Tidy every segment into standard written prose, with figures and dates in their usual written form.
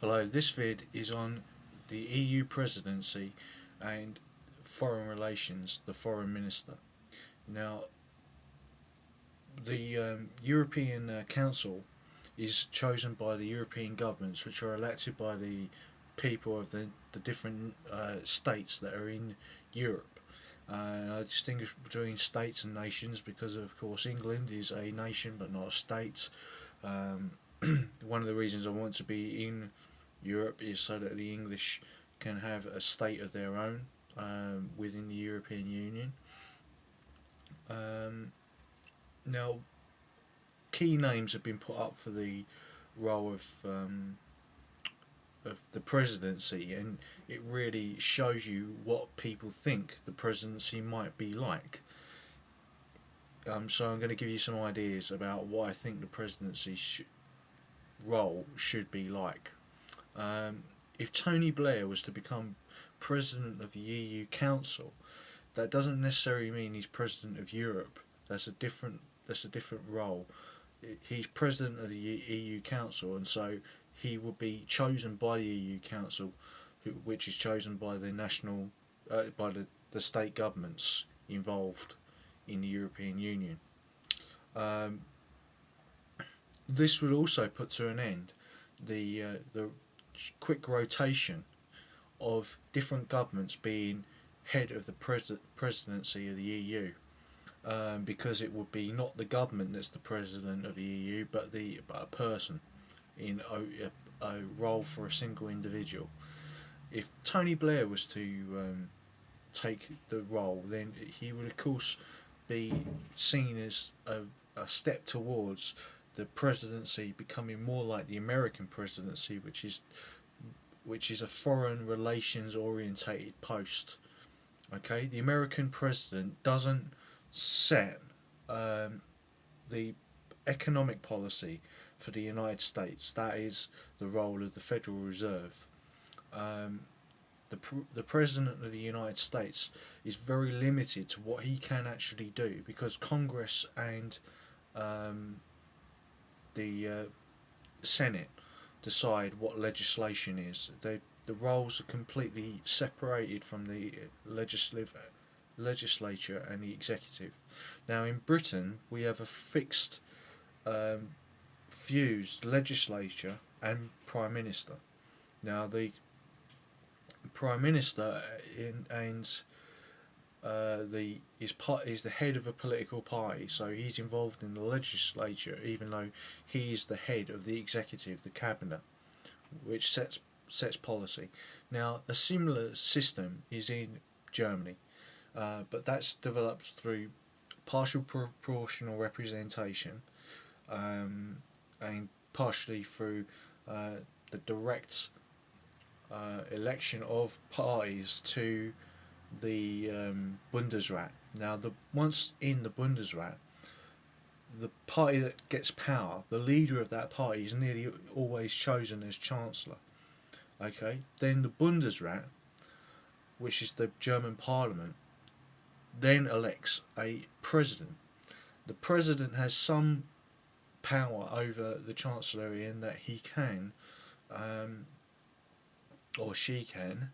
Hello, this vid is on the EU presidency and foreign relations, the foreign minister. Now, the European Council is chosen by the European governments, which are elected by the people of the different states that are in Europe. I distinguish between states and nations because, of course, England is a nation but not a state. Um, One of the reasons I want to be in Europe is so that the English can have a state of their own within the European Union. Um, Now, key names have been put up for the role of the presidency, and it really shows you what people think the presidency might be like. So I'm going to give you some ideas about what I think the presidency role should be like. If Tony Blair was to become president of the EU Council, that doesn't necessarily mean he's president of Europe. That's a different role. He's president of the EU Council, and so he will be chosen by the EU Council, which is chosen by the by the state governments involved in the European Union. Um, this would also put to an end the quick rotation of different governments being head of the presidency of the EU, because it would be not the government that's the president of the EU, but a person in a role for a single individual. If Tony Blair was to take the role, then he would of course be seen as a step towards the presidency becoming more like the American presidency, which is a foreign relations orientated post. Okay, the American president doesn't set the economic policy for the United States. That is the role of the Federal Reserve. Um, the president of the United States is very limited to what he can actually do because Congress and um, the Senate decide what legislation is. The roles are completely separated from the legislature and the executive. Now, in Britain, we have a fixed, um, fused legislature and prime minister. Now, the prime minister is the head of a political party, so he's involved in the legislature, even though he is the head of the executive, the cabinet, which sets policy. Now, a similar system is in Germany, but that's developed through partial proportional representation, and partially through the direct election of parties to the Bundesrat. Now, once in the Bundesrat, the party that gets power, the leader of that party is nearly always chosen as chancellor. Okay, then the Bundesrat, which is the German parliament, then elects a president. The president has some power over the chancellery in that he can, or she can,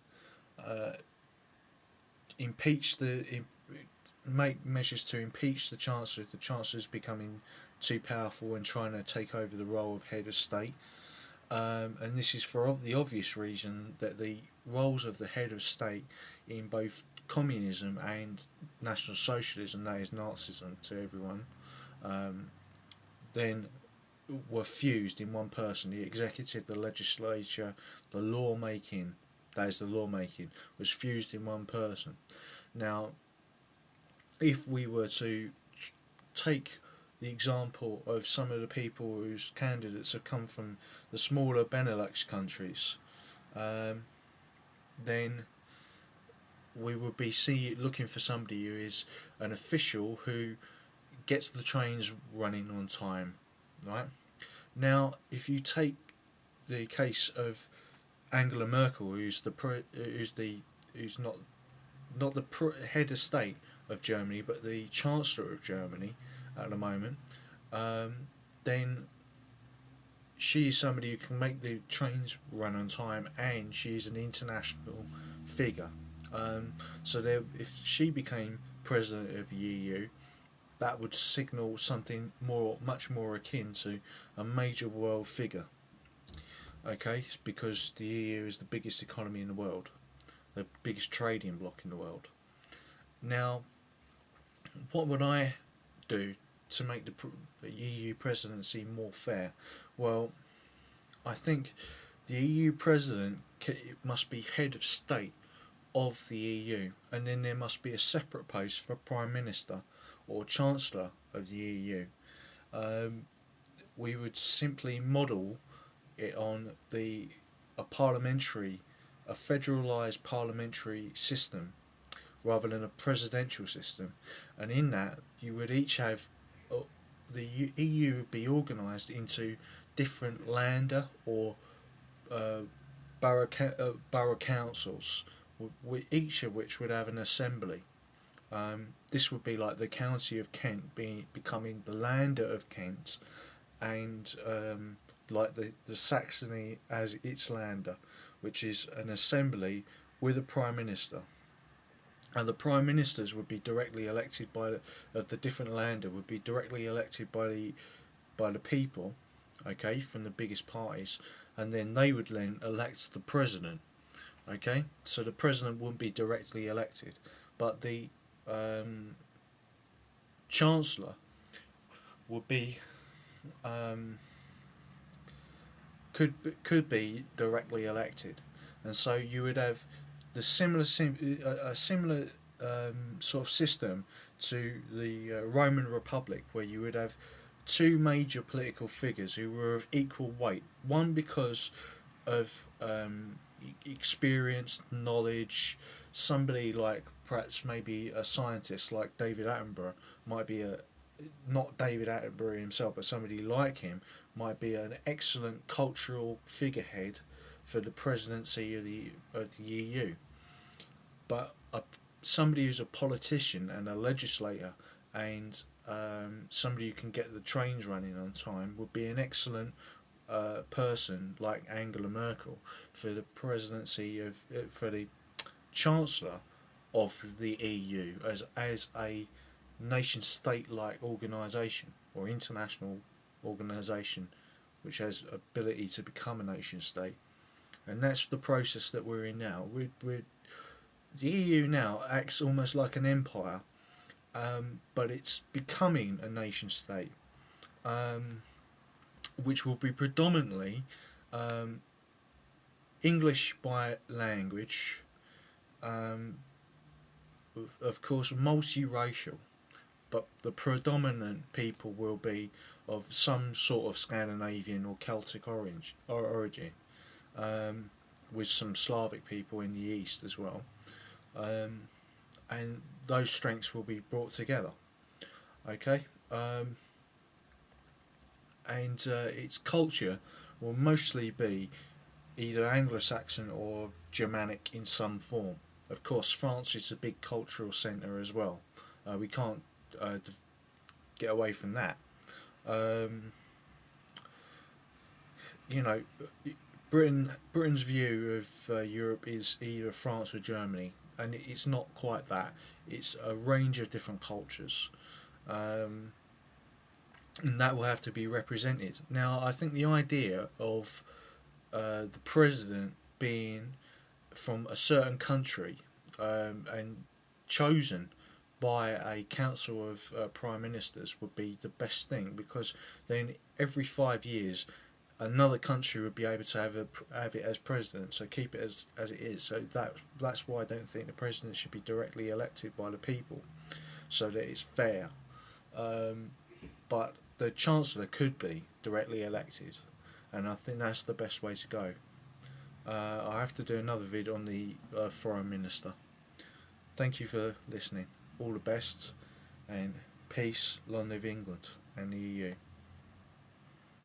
make measures to impeach the chancellor if the chancellor is becoming too powerful and trying to take over the role of head of state. And this is for the obvious reason that the roles of the head of state in both communism and National Socialism, that is Nazism to everyone, then were fused in one person. The executive, the legislature, the lawmaking, that is the lawmaking, was fused in one person. Now, if we were to take the example of some of the people whose candidates have come from the smaller Benelux countries, then we would be looking for somebody who is an official who gets the trains running on time, right? Now, if you take the case of Angela Merkel, who's not the head of state of Germany, but the Chancellor of Germany at the moment, then she is somebody who can make the trains run on time, and she is an international figure. So there, if she became president of the EU, that would signal something much more akin to a major world figure. Okay, it's because the EU is the biggest economy in the world, the biggest trading bloc in the world. Now, what would I do to make the EU presidency more fair? Well, I think the EU president must be head of state of the EU, and then there must be a separate post for prime minister or chancellor of the EU. Um, we would simply model it on a parliamentary, a federalised parliamentary system rather than a presidential system, and in that you would each have the EU would be organised into different lander or uh, borough councils, each of which would have an assembly. This would be like the county of Kent becoming the lander of Kent, and like the Saxony as its lander, which is an assembly with a prime minister. And the prime ministers would be directly elected of the different lander would be directly elected by the people, okay, from the biggest parties, and then they would then elect the president. Okay, so the president wouldn't be directly elected, but the chancellor would be could be directly elected, and so you would have a similar sort of system to the Roman Republic, where you would have two major political figures who were of equal weight. One because of experience, knowledge. Somebody like perhaps maybe a scientist like David Attenborough might be not David Attenborough himself, but somebody like him might be an excellent cultural figurehead for the presidency of the EU. But somebody who's a politician and a legislator, and somebody who can get the trains running on time would be an excellent person like Angela Merkel for the presidency for the chancellor of the EU as a nation state like organisation or international organisation which has ability to become a nation state. And that's the process that we're in now. The EU now acts almost like an empire, but it's becoming a nation state, which will be predominantly English by language, of course multiracial, but the predominant people will be of some sort of Scandinavian or Celtic origin, with some Slavic people in the east as well, and those strengths will be brought together. Okay, and its culture will mostly be either Anglo-Saxon or Germanic in some form. Of course, France is a big cultural centre as well. We can't get away from that. You know, Britain's view of Europe is either France or Germany, and it's not quite that. It's a range of different cultures, and that will have to be represented. Now, I think the idea of the president being from a certain country and chosen by a council of prime ministers would be the best thing, because then every 5 years another country would be able to have it as president, so keep it as it is. So that's why I don't think the president should be directly elected by the people, so that it's fair. But the chancellor could be directly elected, and I think that's the best way to go. I have to do another vid on the foreign minister. Thank you for listening. All the best, and peace, long live England and the EU.